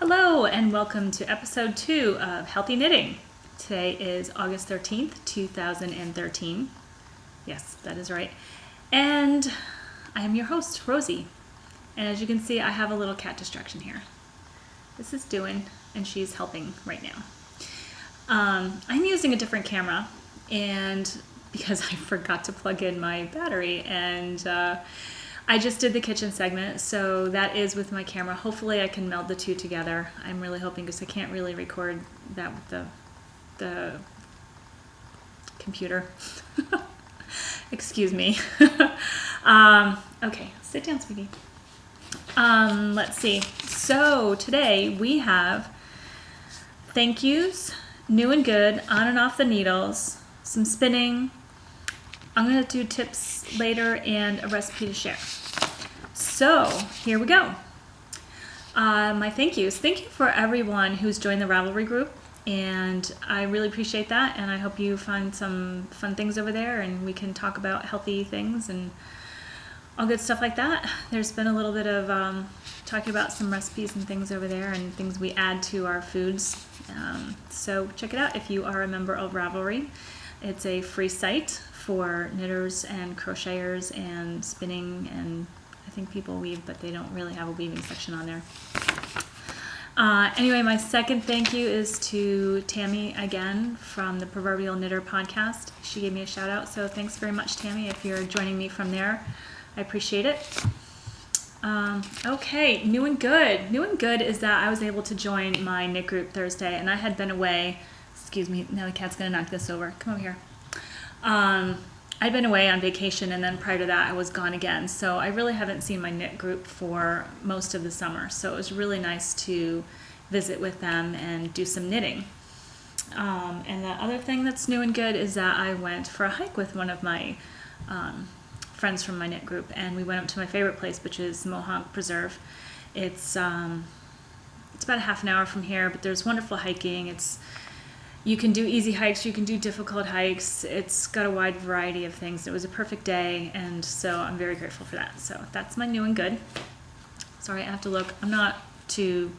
Hello and welcome to episode 2 of Healthy Knitting. Today is August 13th, 2013. Yes, that is right. And I am your host, Rosie. And as you can see, I have a little cat distraction here. This is Doin, and she's helping right now. I'm using a different camera, and because I forgot to plug in my battery, and I just did the kitchen segment, so that is with my camera. Hopefully I can meld the two together. I'm really hoping, because I can't really record that with the computer. Excuse me. Okay, sit down, sweetie. Let's see. So today we have thank yous, new and good, on and off the needles, some spinning. I'm going to do tips later and a recipe to share. So here we go. My thank yous. Thank you for everyone who's joined the Ravelry group, and I really appreciate that, and I hope you find some fun things over there and we can talk about healthy things and all good stuff like that. There's been a little bit of talking about some recipes and things over there and things we add to our foods. So check it out if you are a member of Ravelry. It's a free site for knitters and crocheters and spinning, and I think people weave, but they don't really have a weaving section on there. Anyway, my second thank you is to Tammy again from the Proverbial Knitter podcast. She gave me a shout out, so thanks very much, Tammy, if you're joining me from there. I appreciate it. Okay, new and good. New and good is that I was able to join my knit group Thursday, and I had been away. Excuse me, now the cat's gonna knock this over. Come over here. I'd been away on vacation, and then prior to that I was gone again, so I really haven't seen my knit group for most of the summer, so it was really nice to visit with them and do some knitting. And the other thing that's new and good is that I went for a hike with one of my friends from my knit group, and we went up to my favorite place, which is Mohonk Preserve. It's about a half an hour from here, but there's wonderful hiking. You can do easy hikes, you can do difficult hikes. It's got a wide variety of things. It was a perfect day, and so I'm very grateful for that. So that's my new and good. Sorry, I have to look. I'm not too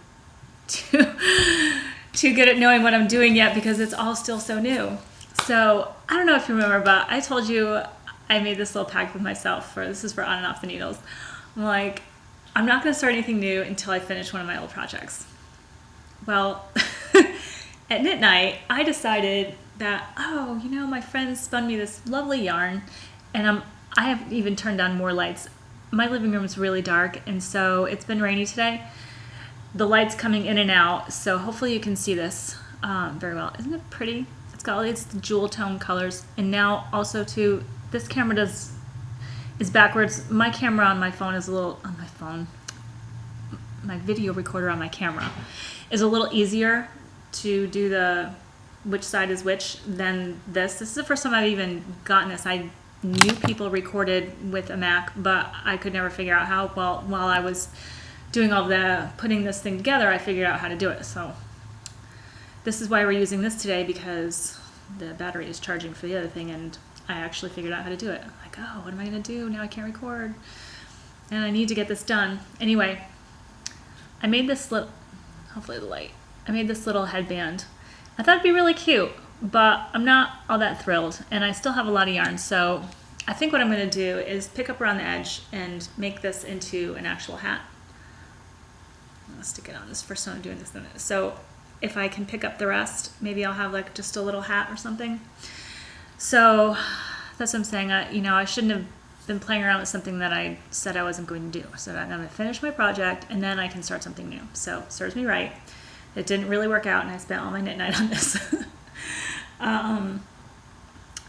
good at knowing what I'm doing yet because it's all still so new. So I don't know if you remember, but I told you I made this little pact with myself this is for on and off the needles. I'm like, I'm not going to start anything new until I finish one of my old projects. Well, at knit night, I decided that, my friend spun me this lovely yarn, and I have even turned on more lights. My living room is really dark, and so it's been rainy today. The light's coming in and out, so hopefully you can see this very well. Isn't it pretty? It's got all these jewel tone colors, and now also too, this camera is backwards. My camera on my phone is my video recorder on my camera is a little easier to do the which side is which than this. This is the first time I've even gotten this. I knew people recorded with a Mac, but I could never figure out how. Well, while I was doing all the putting this thing together, I figured out how to do it. So this is why we're using this today, because the battery is charging for the other thing, and I actually figured out how to do it. I'm like, oh, what am I gonna do? Now I can't record, and I need to get this done. Anyway, I made this little, hopefully the light, I made this little headband. I thought it'd be really cute, but I'm not all that thrilled, and I still have a lot of yarn, so I think what I'm going to do is pick up around the edge and make this into an actual hat. I'll stick it on. This first time I'm doing this. So if I can pick up the rest, maybe I'll have like just a little hat or something. So that's what I'm saying. I shouldn't have been playing around with something that I said I wasn't going to do. So I'm going to finish my project, and then I can start something new. So it serves me right. It didn't really work out, and I spent all my knit night on this.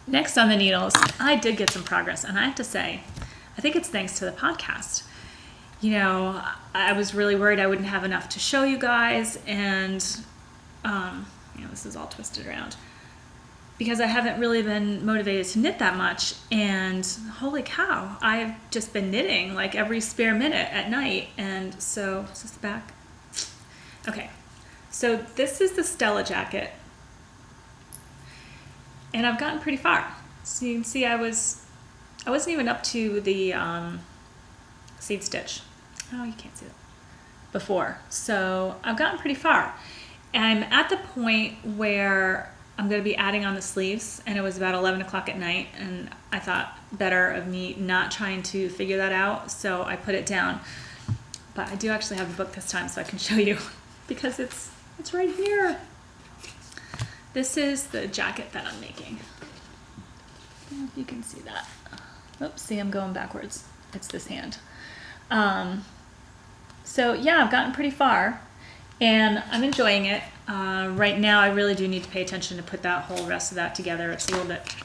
Next on the needles, I did get some progress, and I have to say, I think it's thanks to the podcast. I was really worried I wouldn't have enough to show you guys, and this is all twisted around because I haven't really been motivated to knit that much, and holy cow, I've just been knitting like every spare minute at night. And so, is this the back? Okay. So this is the Stella jacket, and I've gotten pretty far. So you can see I wasn't even up to the seed stitch. Oh, you can't see that. before. So I've gotten pretty far. I'm at the point where I'm going to be adding on the sleeves, and it was about 11 o'clock at night, and I thought better of me not trying to figure that out, so I put it down. But I do actually have the book this time, so I can show you because it's right here. This is the jacket that I'm making. I don't know if you can see that. Oops, see, I'm going backwards. It's this hand. So yeah, I've gotten pretty far, and I'm enjoying it. Right now, I really do need to pay attention to put that whole rest of that together. It's a little bit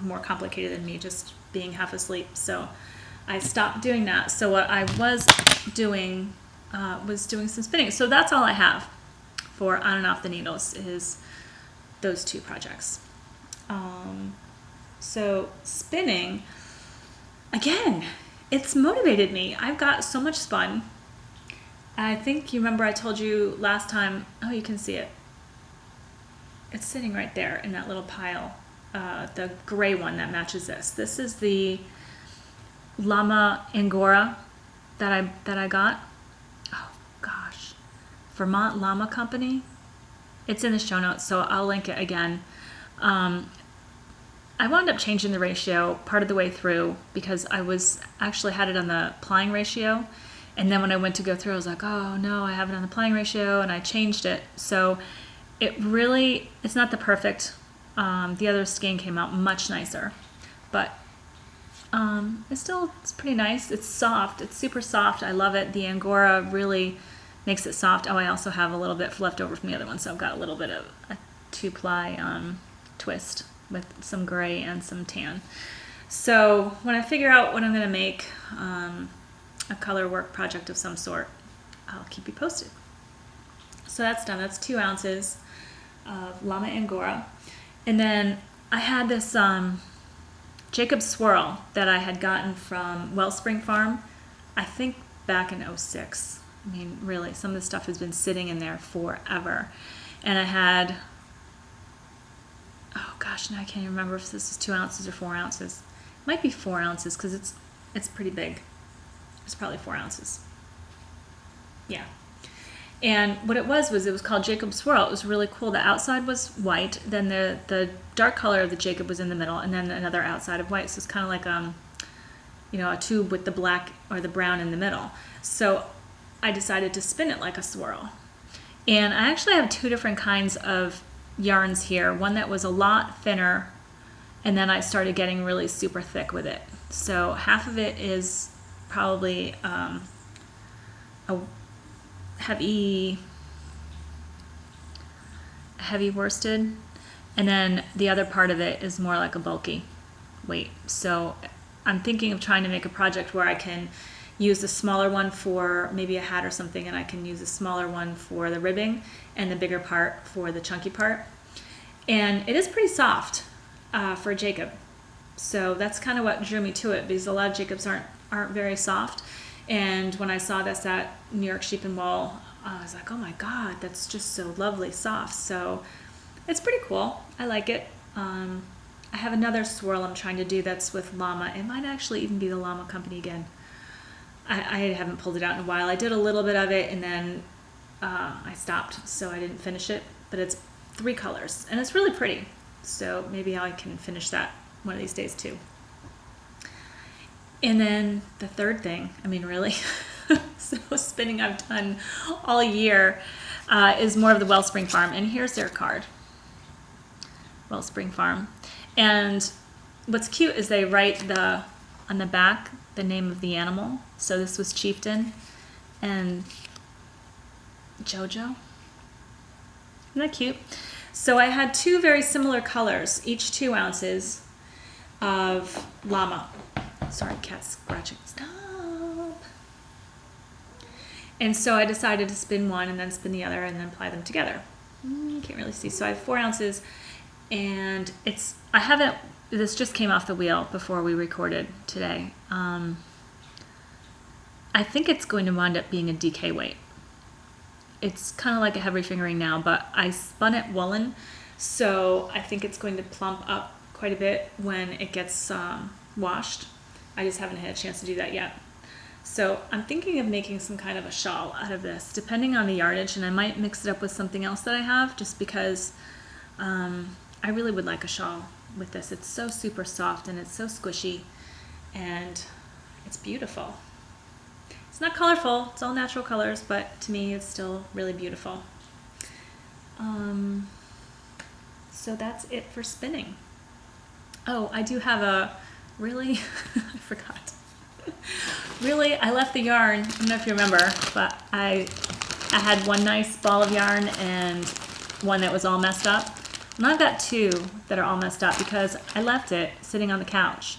more complicated than me just being half asleep. So I stopped doing that. So what I was doing some spinning. So that's all I have for on and off the needles is those two projects. So spinning, again, it's motivated me. I've got so much spun. I think you remember I told you last time, oh, you can see it. It's sitting right there in that little pile, the gray one that matches this. This is the Llama Angora that I got. Oh gosh, Vermont Llama Company. It's in the show notes, so I'll link it again. I wound up changing the ratio part of the way through because I was actually had it on the plying ratio, and then when I went to go through, I was like, oh no, I have it on the plying ratio, and I changed it. So it's not the perfect. The other skein came out much nicer, but it's pretty nice. It's soft. It's super soft. I love it. The Angora really makes it soft. Oh, I also have a little bit left over from the other one, so I've got a little bit of a 2-ply twist with some gray and some tan. So when I figure out what I'm going to make, a color work project of some sort, I'll keep you posted. So that's done. That's 2 ounces of Llama Angora. And then I had this Jacob swirl that I had gotten from Wellspring Farm, I think back in '06. I mean, really, some of the stuff has been sitting in there forever. And I had, oh gosh, now I can't even remember if this is 2 ounces or 4 ounces. It might be 4 ounces because it's pretty big. It's probably 4 ounces. Yeah. And what it was called Jacob Swirl. It was really cool. The outside was white, then the dark color of the Jacob was in the middle, and then another outside of white. So it's kind of like a tube with the black or the brown in the middle. So I decided to spin it like a swirl. And I actually have 2 different kinds of yarns here. One that was a lot thinner, and then I started getting really super thick with it. So half of it is probably a heavy worsted, and then the other part of it is more like a bulky weight. So I'm thinking of trying to make a project where I can use the smaller one for maybe a hat or something, and I can use the smaller one for the ribbing and the bigger part for the chunky part. And it is pretty soft for a Jacob. So that's kind of what drew me to it, because a lot of Jacobs aren't very soft. And when I saw this at New York Sheep and Wool, I was like, oh my God, that's just so lovely soft. So it's pretty cool. I like it. I have another swirl I'm trying to do that's with Llama. It might actually even be the Llama Company again. I haven't pulled it out in a while. I did a little bit of it, and then I stopped, so I didn't finish it. But it's 3 colors, and it's really pretty. So maybe I can finish that one of these days too. And then the third thing, I mean, really, so spinning I've done all year is more of the Wellspring Farm. And here's their card, Wellspring Farm. And what's cute is they write on the back the name of the animal. So this was Chieftain and Jojo. Isn't that cute? So I had 2 very similar colors, each 2 ounces of Llama. Sorry, cat's scratching. Stop. And so I decided to spin one and then spin the other and then apply them together. You can't really see. So I have 4 ounces, and this just came off the wheel before we recorded today. I think it's going to wind up being a DK weight. It's kind of like a heavy fingering now, but I spun it woolen, so I think it's going to plump up quite a bit when it gets washed. I just haven't had a chance to do that yet. So I'm thinking of making some kind of a shawl out of this, depending on the yardage, and I might mix it up with something else that I have, just because I really would like a shawl with this. It's so super soft and it's so squishy, and it's beautiful. It's not colorful, it's all natural colors, but to me it's still really beautiful. So that's it for spinning. Oh, I do have a really, I forgot. Really, I left the yarn, I don't know if you remember, but I had one nice ball of yarn and one that was all messed up. And I've got two that are all messed up because I left it sitting on the couch,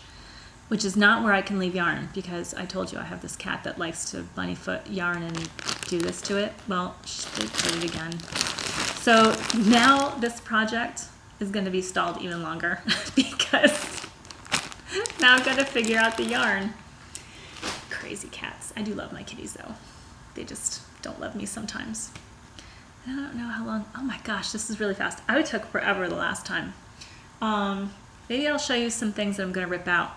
which is not where I can leave yarn, because I told you I have this cat that likes to bunny foot yarn and do this to it. Well, they did it again. So now this project is going to be stalled even longer because now I've got to figure out the yarn. Crazy cats. I do love my kitties though. They just don't love me sometimes. I don't know how long. Oh my gosh, this is really fast. I took forever the last time. Maybe I'll show you some things that I'm going to rip out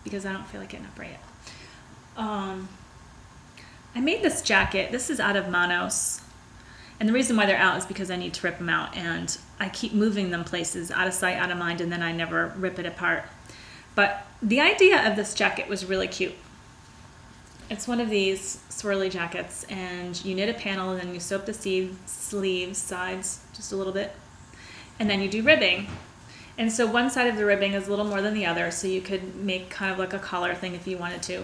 because I don't feel like getting up right yet. I made this jacket. This is out of Manos. And the reason why they're out is because I need to rip them out, and I keep moving them places, out of sight, out of mind, and then I never rip it apart. But the idea of this jacket was really cute. It's one of these swirly jackets, and you knit a panel, and then you sew up the sleeves, sides, just a little bit, and then you do ribbing. And so one side of the ribbing is a little more than the other, so you could make kind of like a collar thing if you wanted to.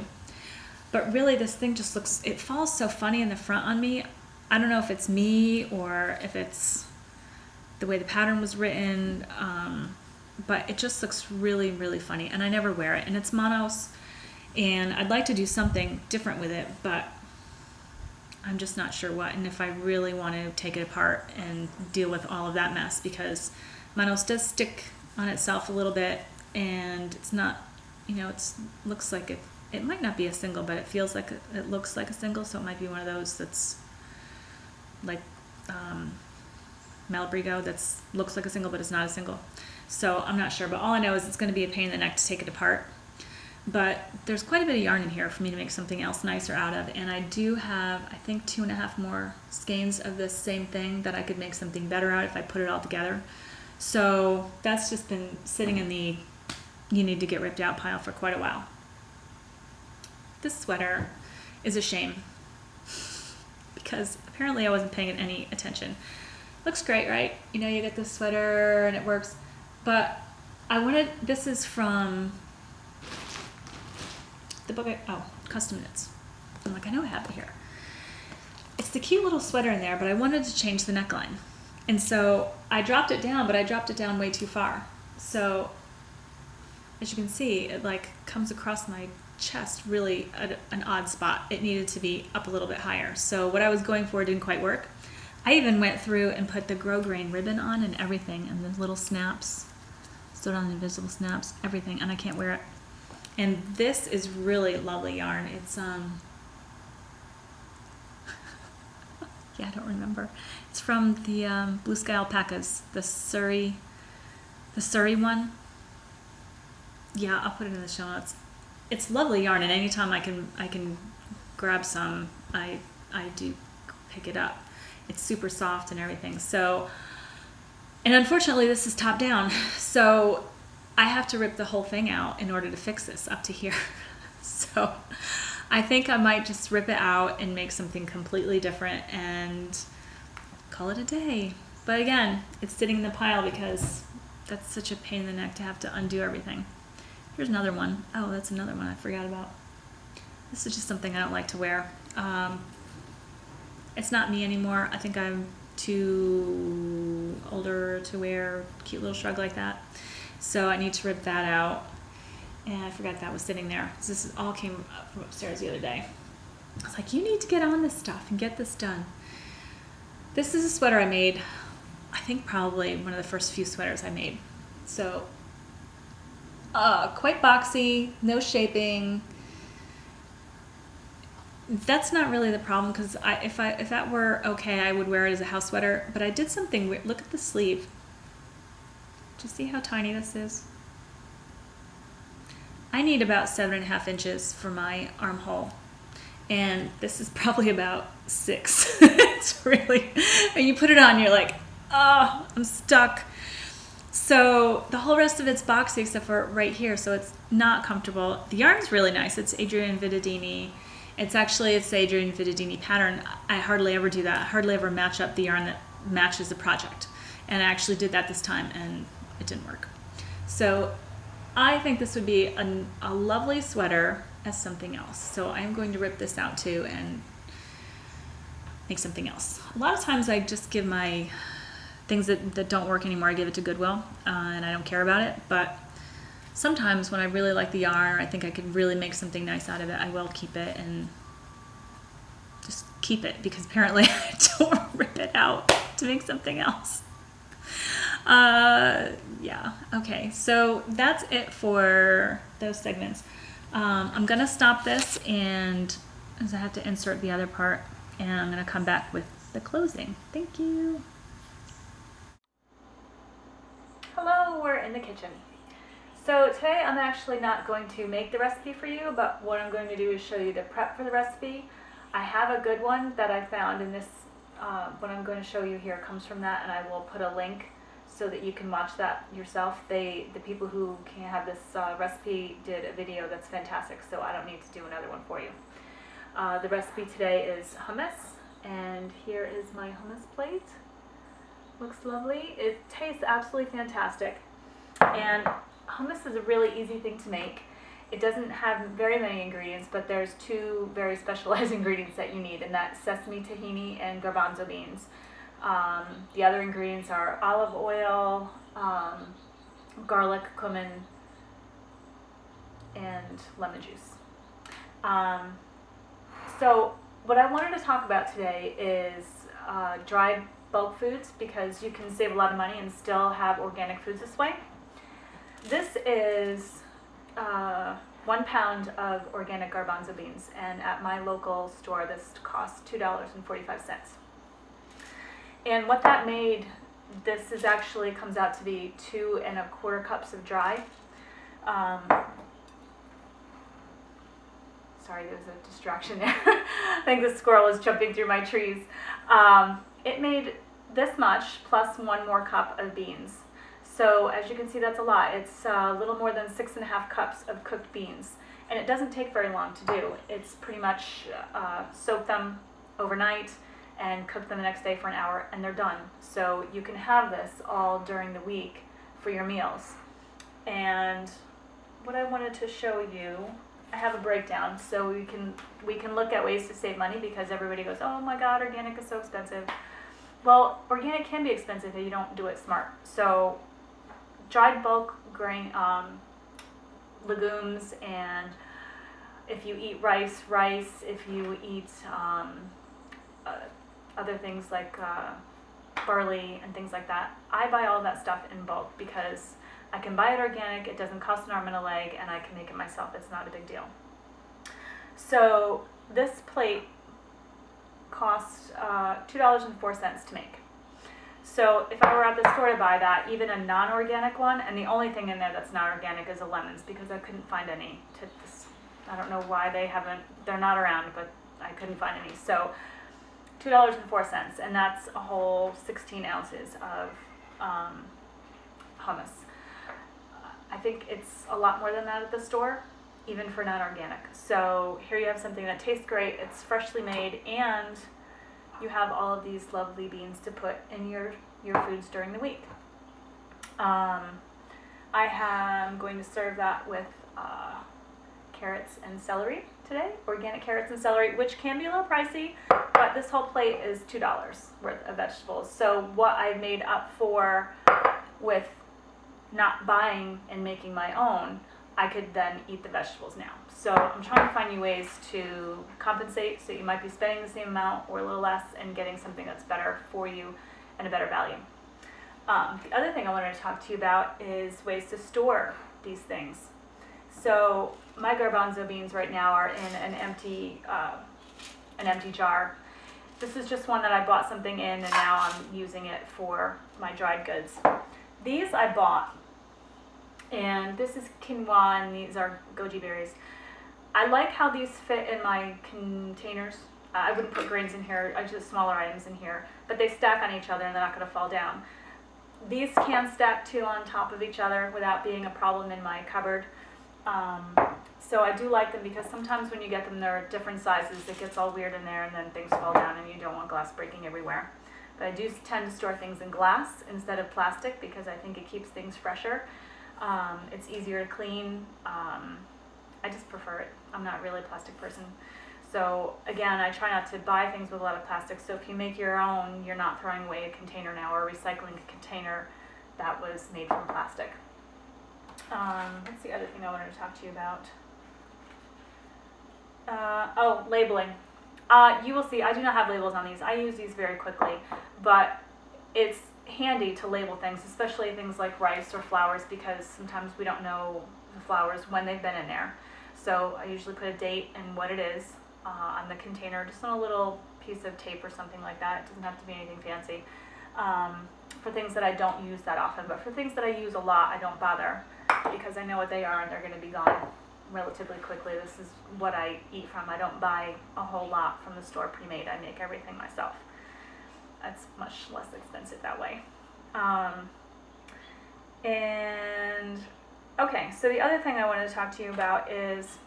But really this thing just looks, it falls so funny in the front on me. I don't know if it's me or if it's the way the pattern was written, but it just looks really, really funny, and I never wear it, and it's Manos, and I'd like to do something different with it, but I'm just not sure what, and if I really want to take it apart and deal with all of that mess, because Manos does stick on itself a little bit, and it's not, you know, it looks like it might not be a single, but it feels like it looks like a single, so it might be one of those that's like Malabrigo that looks like a single but it's not a single. So I'm not sure, but all I know is it's going to be a pain in the neck to take it apart. But there's quite a bit of yarn in here for me to make something else nicer out of, and I do have, I think, 2.5 more skeins of this same thing that I could make something better out if I put it all together. So that's just been sitting in the you need to get ripped out pile for quite a while. This sweater is a shame because apparently I wasn't paying it any attention. Looks great, right? You know, you get this sweater and it works, but this is from the book, Custom Knits. I'm like, I know I have it here. It's the cute little sweater in there, but I wanted to change the neckline. And so I dropped it down, but I dropped it down way too far. So as you can see, it like comes across my chest really at an odd spot. It needed to be up a little bit higher. So what I was going for didn't quite work. I even went through and put the grosgrain ribbon on and everything, and the little snaps, sewed on the invisible snaps, everything, and I can't wear it. And this is really lovely yarn. It's yeah, I don't remember. It's from the Blue Sky Alpacas, the Surrey one. Yeah, I'll put it in the show notes. It's lovely yarn, and anytime I can grab some, I do pick it up. It's super soft and everything. So, and unfortunately this is top down, so I have to rip the whole thing out in order to fix this up to here. So I think I might just rip it out and make something completely different and call it a day. But again, it's sitting in the pile because that's such a pain in the neck to have to undo everything. Here's another one. Oh, that's another one I forgot about. This is just something I don't like to wear. It's not me anymore. I think I'm too older to wear a cute little shrug like that. So I need to rip that out. And I forgot that was sitting there. This all came up from upstairs the other day. I was like, you need to get on this stuff and get this done. This is a sweater I made, I think probably one of the first few sweaters I made. So quite boxy, no shaping. That's not really the problem, because if that were okay, I would wear it as a house sweater. But I did something weird. Look at the sleeve. Do you see how tiny this is? I need about 7.5 inches for my armhole, And this is probably about 6. It's really, when you put it on, you're like, oh, I'm stuck. So the whole rest of it's boxy except for right here, so it's not comfortable. The yarn's really nice. It's Adrian Vittadini. It's Adrian Vittadini pattern. I hardly ever do that. I hardly ever match up the yarn that matches the project. And I actually did that this time, and it didn't work. So I think this would be a lovely sweater as something else. So I'm going to rip this out too and make something else. A lot of times I just give my things that don't work anymore, I give it to Goodwill, and I don't care about it. But sometimes when I really like the yarn, or I think I could really make something nice out of it, I will keep it and just keep it, because apparently I don't rip it out to make something else. Yeah, okay, so that's it for those segments. I'm gonna stop this, and as I have to insert the other part, and I'm gonna come back with the closing. Thank you. Hello, we're in the kitchen. So today I'm actually not going to make the recipe for you, but what I'm going to do is show you the prep for the recipe. I have a good one that I found, and this, what I'm going to show you here comes from that, and I will put a link so that you can watch that yourself. The people who can have this recipe did a video that's fantastic, so I don't need to do another one for you. The recipe today is hummus, and here is my hummus plate. Looks lovely. It tastes absolutely fantastic, and hummus is a really easy thing to make. It doesn't have very many ingredients, but there's 2 very specialized ingredients that you need, and that's sesame tahini and garbanzo beans. The other ingredients are olive oil, garlic, cumin, and lemon juice. So what I wanted to talk about today is dried bulk foods, because you can save a lot of money and still have organic foods this way. This is 1 pound of organic garbanzo beans, and at my local store this costs $2.45. And what that made, this is actually comes out to be 2 1/4 cups of dry. Sorry, there was a distraction there. I think the squirrel is jumping through my trees. It made this much plus 1 more cup of beans. So as you can see, that's a lot. It's a little more than 6.5 cups of cooked beans. And it doesn't take very long to do. It's pretty much soak them overnight and cook them the next day for an hour, and they're done. So you can have this all during the week for your meals. And what I wanted to show you, I have a breakdown so we can look at ways to save money, because everybody goes, oh my god, organic is so expensive. Well, organic can be expensive if you don't do it smart. So dried bulk grain, legumes, and if you eat rice, if you eat other things like barley and things like that, I buy all that stuff in bulk because I can buy it organic, it doesn't cost an arm and a leg, and I can make it myself. It's not a big deal. So this plate costs $2.04 to make. So if I were at the store to buy that, even a non-organic one, and the only thing in there that's not organic is the lemons, because I couldn't find any. I don't know why they're not around, but I couldn't find any. So $2.04, and that's a whole 16 ounces of hummus. I think it's a lot more than that at the store, even for non-organic. So here you have something that tastes great, it's freshly made, and you have all of these lovely beans to put in your foods during the week. I am going to serve that with carrots and celery today, organic carrots and celery, which can be a little pricey, but this whole plate is $2 worth of vegetables. So what I made up for with not buying and making my own, I could then eat the vegetables now. So I'm trying to find you ways to compensate, so you might be spending the same amount or a little less and getting something that's better for you and a better value. The other thing I wanted to talk to you about is ways to store these things. So my garbanzo beans right now are in an empty jar. This is just one that I bought something in, and now I'm using it for my dried goods. These I bought, and this is quinoa, and these are goji berries. I like how these fit in my containers. I wouldn't put grains in here, I just smaller items in here, but they stack on each other and they're not going to fall down. These can stack 2 on top of each other without being a problem in my cupboard. So I do like them because sometimes when you get them, they're different sizes. It gets all weird in there and then things fall down and you don't want glass breaking everywhere. But I do tend to store things in glass instead of plastic because I think it keeps things fresher. It's easier to clean. I just prefer it. I'm not really a plastic person. So again, I try not to buy things with a lot of plastic. So if you make your own, you're not throwing away a container now or recycling a container that was made from plastic. What's the other thing I wanted to talk to you about? Labeling. You will see, I do not have labels on these. I use these very quickly, but it's handy to label things, especially things like rice or flowers, because sometimes we don't know the flowers when they've been in there. So I usually put a date and what it is on the container, just on a little piece of tape or something like that. It doesn't have to be anything fancy. For things that I don't use that often, but for things that I use a lot, I don't bother because I know what they are and they're going to be gone relatively quickly. This is what I eat from. I don't buy a whole lot from the store pre-made. I make everything myself. It's much less expensive that way. And okay, so the other thing I wanted to talk to you about is,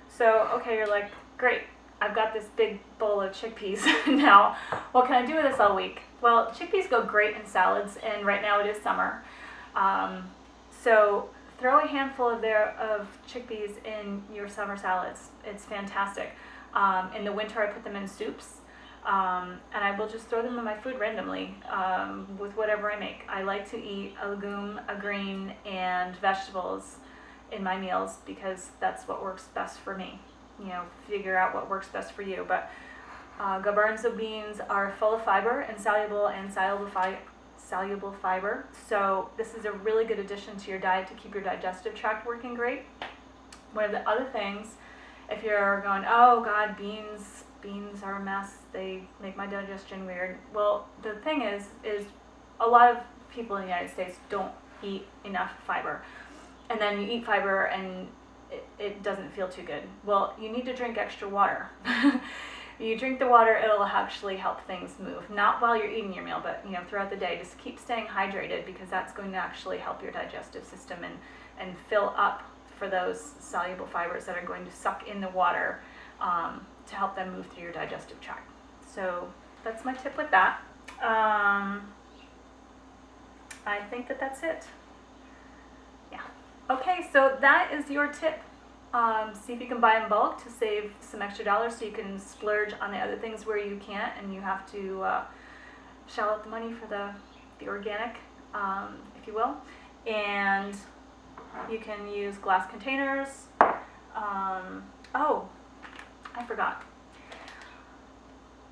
so okay, you're like, great, I've got this big bowl of chickpeas now. What can I do with this all week? Well, chickpeas go great in salads, and right now it is summer. So throw a handful of chickpeas in your summer salads. It's fantastic. In the winter, I put them in soups, and I will just throw them in my food randomly with whatever I make. I like to eat a legume, a green, and vegetables in my meals because that's what works best for me. You know, figure out what works best for you. But garbanzo beans are full of fiber and soluble fiber. So this is a really good addition to your diet to keep your digestive tract working great. One of the other things, if you're going, oh God, beans are a mess, they make my digestion weird. Well, the thing is a lot of people in the United States don't eat enough fiber. And then you eat fiber and it doesn't feel too good. Well, you need to drink extra water. You drink the water, it'll actually help things move. Not while you're eating your meal, but throughout the day. Just keep staying hydrated because that's going to actually help your digestive system and fill up for those soluble fibers that are going to suck in the water to help them move through your digestive tract. So that's my tip with that. I think that's it. Yeah. Okay, so that is your tip. See if you can buy in bulk to save some extra dollars so you can splurge on the other things where you can't and you have to shell out the money for the organic, if you will. And you can use glass containers. I forgot.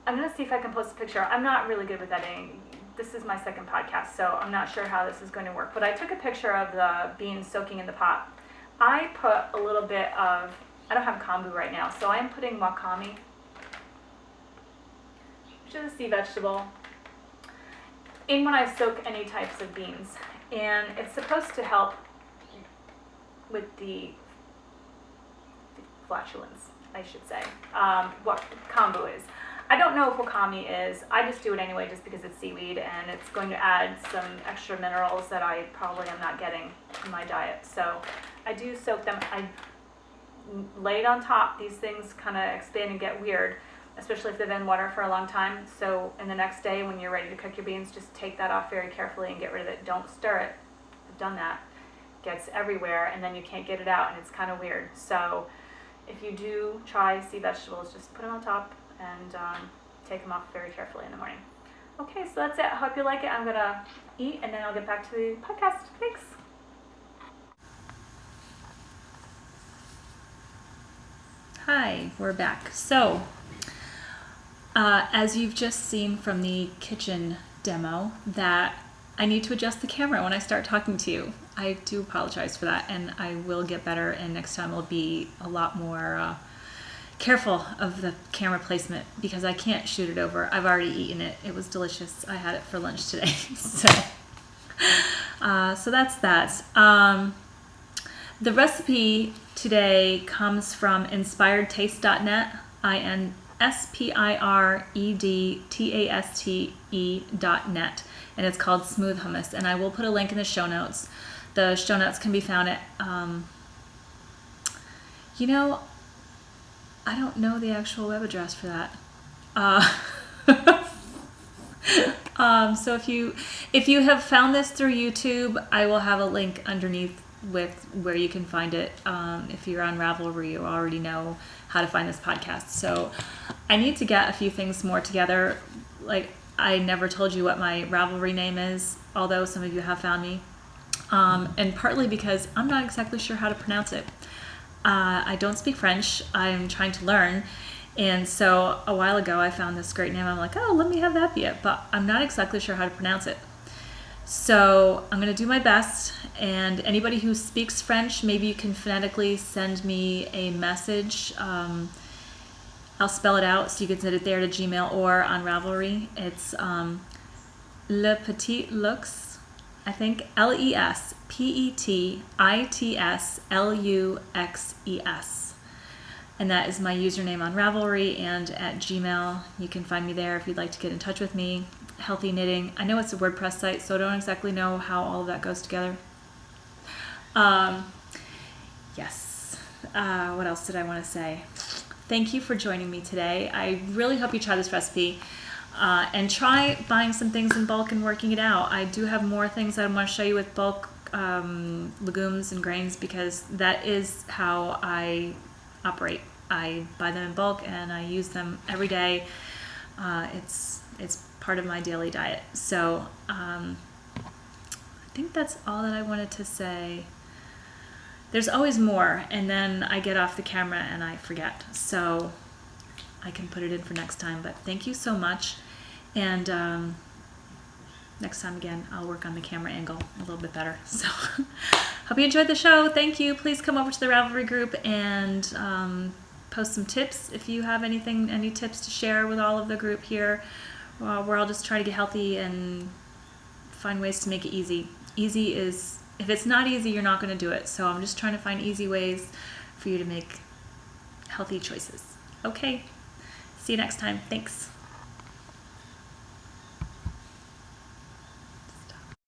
I'm going to see if I can post a picture. I'm not really good with editing. This is my second podcast, so I'm not sure how this is going to work. But I took a picture of the beans soaking in the pot. I put a little bit of, I don't have kombu right now, so I'm putting wakame, which is a sea vegetable, in when I soak any types of beans. And it's supposed to help with the flatulence, I should say, what kombu is. I don't know if wakame is. I just do it anyway just because it's seaweed and it's going to add some extra minerals that I probably am not getting in my diet. So I do soak them. I lay it on top. These things kind of expand and get weird, especially if they've been in water for a long time. So in the next day when you're ready to cook your beans, just take that off very carefully and get rid of it. Don't stir it. I've done that. It gets everywhere and then you can't get it out and it's kind of weird. So if you do try sea vegetables, just put them on top and take them off very carefully in the morning. Okay, so that's it. I hope you like it. I'm going to eat and then I'll get back to the podcast. Thanks. Hi, we're back. So, as you've just seen from the kitchen demo, that I need to adjust the camera when I start talking to you. I do apologize for that, and I will get better, and next time I'll be a lot more careful of the camera placement because I can't shoot it over. I've already eaten it. It was delicious. I had it for lunch today. So that's that. The recipe today comes from inspiredtaste.net, inspiredtaste.net, and it's called Smooth Hummus. And I will put a link in the show notes. The show notes can be found at, I don't know the actual web address for that. So if you have found this through YouTube, I will have a link underneath with where you can find it. If you're on Ravelry, you already know how to find this podcast. So I need to get a few things more together. Like, I never told you what my Ravelry name is, although some of you have found me. And partly because I'm not exactly sure how to pronounce it. I don't speak French. I'm trying to learn. And so a while ago, I found this great name. I'm like, oh, let me have that be it. But I'm not exactly sure how to pronounce it. So I'm going to do my best. And anybody who speaks French, maybe you can phonetically send me a message. I'll spell it out so you can send it there to Gmail or on Ravelry. It's Le Petit Lux, I think, LESPETITSLUXES. And that is my username on Ravelry and at Gmail. You can find me there if you'd like to get in touch with me. Healthy Knitting. I know it's a WordPress site, so I don't exactly know how all of that goes together. Yes. What else did I want to say? Thank you for joining me today. I really hope you try this recipe and try buying some things in bulk and working it out. I do have more things I want to show you with bulk legumes and grains because that is how I operate. I buy them in bulk and I use them every day. It's part of my daily diet. So I think that's all that I wanted to say. There's always more, and then I get off the camera and I forget. So I can put it in for next time. But thank you so much. And next time again, I'll work on the camera angle a little bit better. So hope you enjoyed the show. Thank you. Please come over to the Ravelry group and post some tips if you have any tips to share with all of the group here. We're all just trying to get healthy and find ways to make it easy. Easy is, if it's not easy, you're not going to do it. So I'm just trying to find easy ways for you to make healthy choices. Okay. See you next time. Thanks.